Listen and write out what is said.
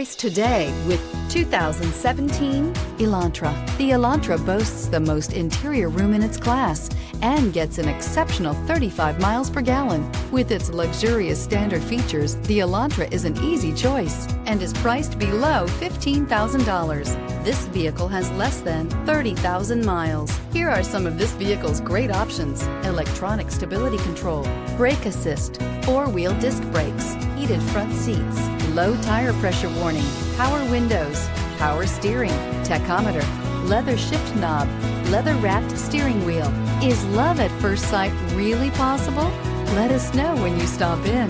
Today with 2017 Elantra. The Elantra boasts the most interior room in its class and gets an exceptional 35 miles per gallon. With its luxurious standard features, the Elantra is an easy choice and is priced below $15,000. This vehicle has less than 30,000 miles. Here are some of this vehicle's great options: electronic stability control, brake assist, four-wheel disc brakes, heated front seats, low tire pressure warning, power windows, power steering, tachometer, leather shift knob, leather-wrapped steering wheel. Is love at first sight really possible? Let us know when you stop in.